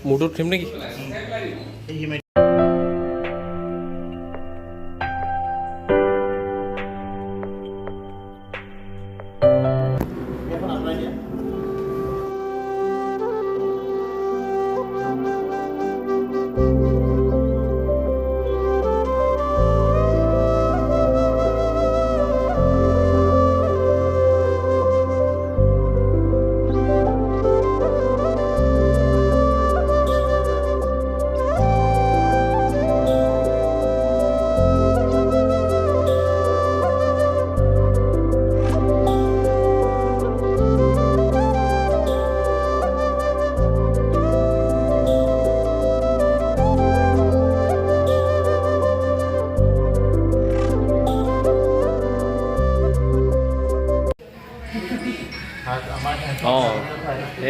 মোৰটো থিম নেকি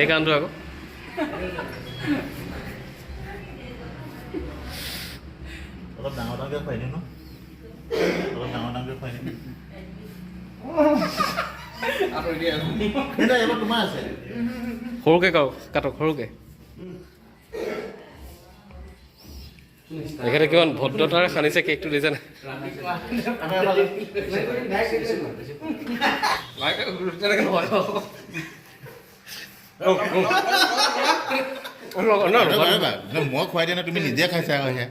এই গানটো আকৌ অলপ ডাঙৰ ডাঙৰকৈ খুৱাই দিম ন অলপ ডাঙৰ ডাঙৰকৈ খুৱাই দিম এইবাৰ তোমাৰ আছে সৰুকৈ কাটক সৰুকৈ এখেতে কিমান ভদ্ৰতাৰে সানিছে কেকটো দিছে নাই মই খুৱাই দিয়া নাই তুমি নিজে খাইছা কৈছা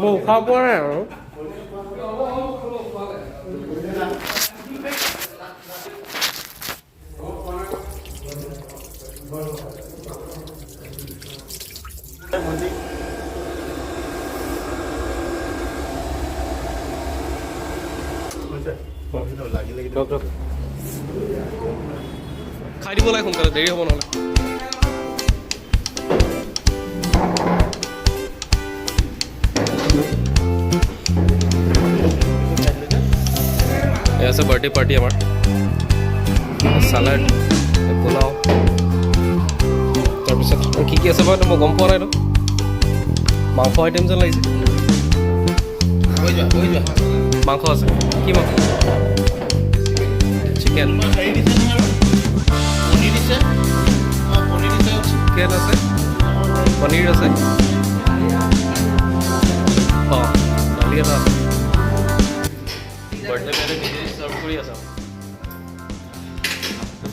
মোৰ খাব পৰা নাই আৰু খাই দিব লাগে সোনকালে দেৰি হ'ব নহ'লে এয়া আছে বাৰ্থডে পাৰ্টি আমাৰ চালাড পোলাও তাৰপিছত আৰু কি আছে বাৰু মই গম পোৱা নাই ন মাংস আইটেম যেন লাগিছে মাংস আছে কি মাংস চিকেন চিকেন আছে পনীৰ আছে অঁ দালি এটা আছে বাৰ্থডে মেনে নিজে চাৰ্ভ কৰি আছা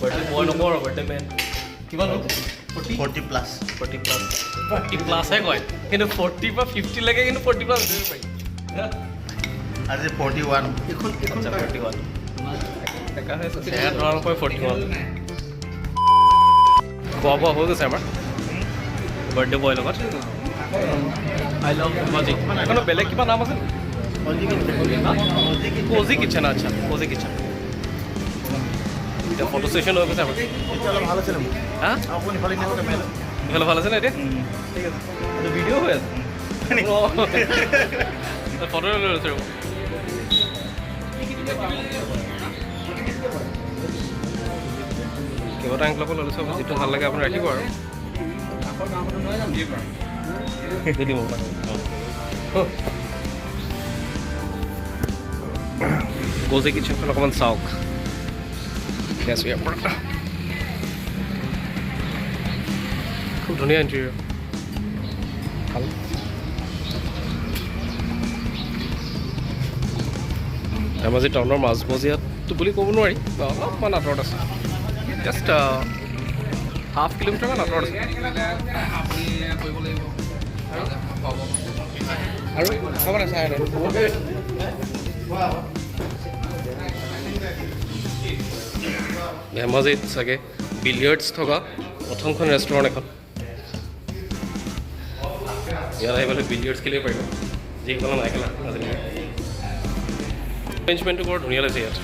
বাৰ্থডে বয় নকওঁ আৰু বাৰ্থডে মেন কিমান হ'ল 40 প্লাছহে কয় কিন্তু 40 বা 50 লাগে কিন্তু 40 প্লাছ দিব পাৰি আজি 41 আচ্ছা 41 দেখা হৈছে চেহেৰা ধৰণৰ কয় 41 খোৱা বোৱা হৈ গৈছে আমাৰ বাৰ্থডে বয়ৰ লগত আই লাভ ধেমাজি এখনো বেলেগ কিবা নাম আছে কোজি কিচেন আচ্ছা কোজি কিচেন এতিয়া ফটো ছেশ্যন হৈ গৈছে আমাৰ ভাল আছে হা ইফালে ভাল আছে নে এতিয়া ঠিক আছে ভিডিঅ' হৈ আছে ফটো লৈ লৈছে কেইবাটা এংকলকো লৈ লৈছোঁ যিটো ভাল লাগে আপুনি ৰাখিব আৰু দি দিব কোজি কিচেনখন অকণমান চাওক গেছ ইয়াৰ পৰা খুব ধুনীয়া ইণ্টেৰিয়ৰ ভাল ধেমাজি টাউনৰ মাজমজিয়াটো বুলি ক'ব নোৱাৰি অলপমান আঁতৰত আছে জাষ্ট হাফ কিলোমিটাৰমান আঁতৰত আছে আৰু খাব নাচায় ধেমাজিত চাগে বিলিয়াৰ্ডছ থকা প্ৰথমখন ৰেষ্টুৰেণ্ট এখন ইয়াত আহি পেলাই বিলিয়াৰ্ডছ খেলিব পাৰিব যিসকলে নাই খেলা আজিলৈকে এৰেঞ্জমেণ্টটো বৰ ধুনীয়া লাগিছে ইয়াত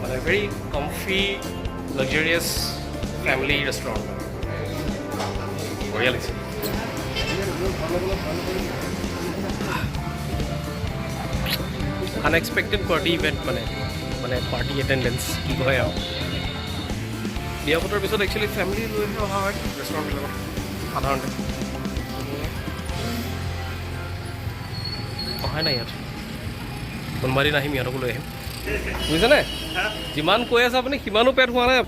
মানে very comfy luxurious family restaurant. বঢ়িয়া লাগিছে। আনএক্সপেক্টেড পাৰ্টি ইভেণ্ট মানে পাৰ্টি এটেণ্ডেঞ্চ কি কয় আৰু বিয়া পতাৰ পিছত একচুৱেলি ফেমিলি লৈহে অহা হয় ৰেষ্টুৰেণ্টবিলাকত সাধাৰণতে অহাই নাই ইয়াত কোনোবা দিন আহিম ইহঁতকো লৈ আহিম বুজিছেনে যিমান কৈ আছে আপুনি সিমানো পেট হোৱা নাই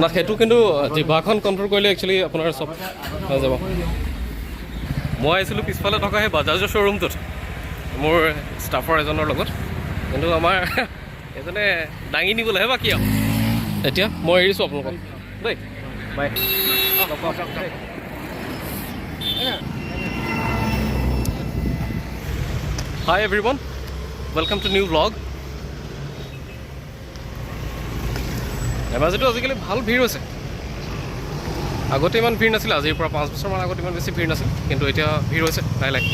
না সেইটো কিন্তু জিভাখন কণ্ট্ৰল কৰিলে একচুৱেলি আপোনাৰ চব হৈ যাব মই আহিছিলোঁ পিছফালে থকা সেই বাজাজৰ শ্ব'ৰুমটোত মোৰ ষ্টাফৰ এজনৰ লগত কিন্তু আমাৰ এজনে দাঙি নিবলৈহে বাকী আৰু এতিয়া মই এৰিছোঁ আপোনালোকক দেই বাই hi everyone welcome to new blog ধেমাজিতো আজিকালি ভাল ভিৰ হৈছে আগতে ইমান ভিৰ নাছিলে আজিৰ পৰা 5 বছৰমান আগত ইমান বেছি ভিৰ নাছিল কিন্তু এতিয়া ভিৰ হৈছে লাহে লাহে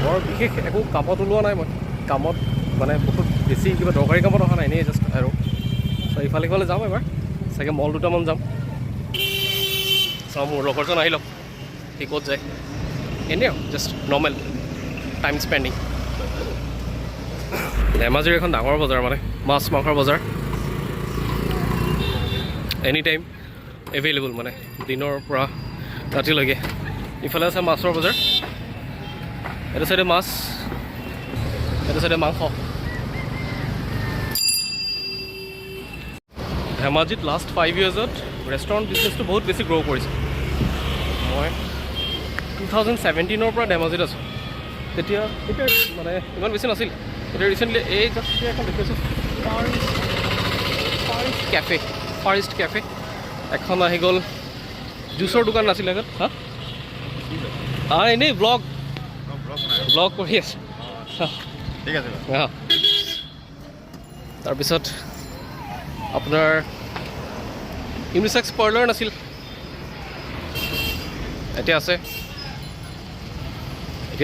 বৰ বিশেষ একো কামত ওলোৱা নাই মই কামত মানে বহুত বেছি কিবা দৰকাৰী কামত অহা নাই এনেই জাষ্ট আৰু ইফালে সিফালে যাম এবাৰ চাগে মল দুটামান যাম চাওঁ মোৰ লগৰজন আহি লওক সি ক'ত যায় এনেই আৰু জাষ্ট নৰ্মেল টাইম স্পেণ্ডিং ধেমাজিৰ এখন ডাঙৰ বজাৰ মানে মাছ মাংসৰ বজাৰ এনি টাইম এভেইলেবল মানে দিনৰ পৰা ৰাতিলৈকে ইফালে আছে মাছৰ বজাৰ এইটো চাইডে মাছ এইটো চাইডে মাংস ধেমাজিত লাষ্ট 5 yearsত ৰেষ্টুৰেণ্ট বিজনেছটো বহুত বেছি গ্ৰ' কৰিছে মই 2017ৰ পৰা ধেমাজিত আছোঁ তেতিয়া মানে ইমান বেছি নাছিল এতিয়া ৰিচেণ্টলি এই জাষ্ট এতিয়া এখন দেখিছোঁ ফাৰিষ্ট কেফে এখন আহি গ'ল জুচৰ দোকান নাছিলে আগত হা এনেই ব্লগ কৰি আছে ঠিক আছে তাৰপিছত আপোনাৰ ইউনিচেক্স পাৰ্লাৰ নাছিল এতিয়া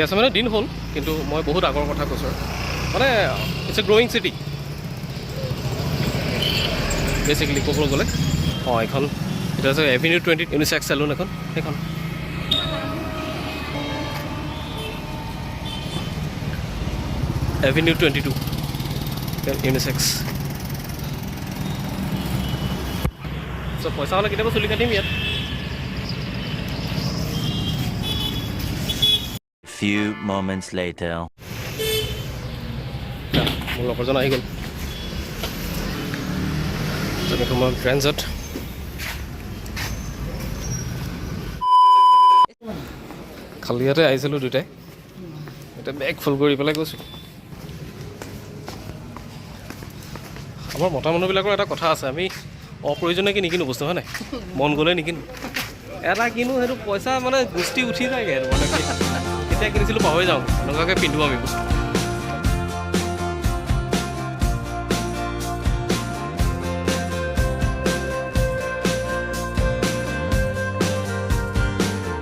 আছে মানে দিন হ'ল কিন্তু মই বহুত আগৰ কথা কৈছোঁ মানে it's a growing city basically ক'বলৈ গ'লে এইখন এতিয়া আছে এভিনিউ 20 ইউনিচেক্স চেলুন এখন সেইখন এভিনিউ 22 ইউনিচেক্স চ' পইচা হ'লে কেতিয়াবা চুলি কাটিম ইয়াত Few moments later. মোৰ লগৰজন আহি গ'ল যেনেকৈ মই ফ্ৰেণ্ডছত খালি ইয়াতে আহিছিলোঁ দুটাই এতিয়া বেগ ফুল কৰি পেলাই গৈছোঁ আমাৰ মতা মানুহবিলাকৰ এটা কথা আছে আমি অপ্ৰয়োজনীয়কৈ নিকিনো বস্তু হয় নাই মন গ'লে নিকিনো এটা কিনো সেইটো পইচা মানে গোষ্ঠী উঠি যায়গৈ সেইটো মানে কেতিয়া কিনিছিলোঁ পাহৰি যাওঁ এনেকুৱাকৈ পিন্ধো আমি বস্তু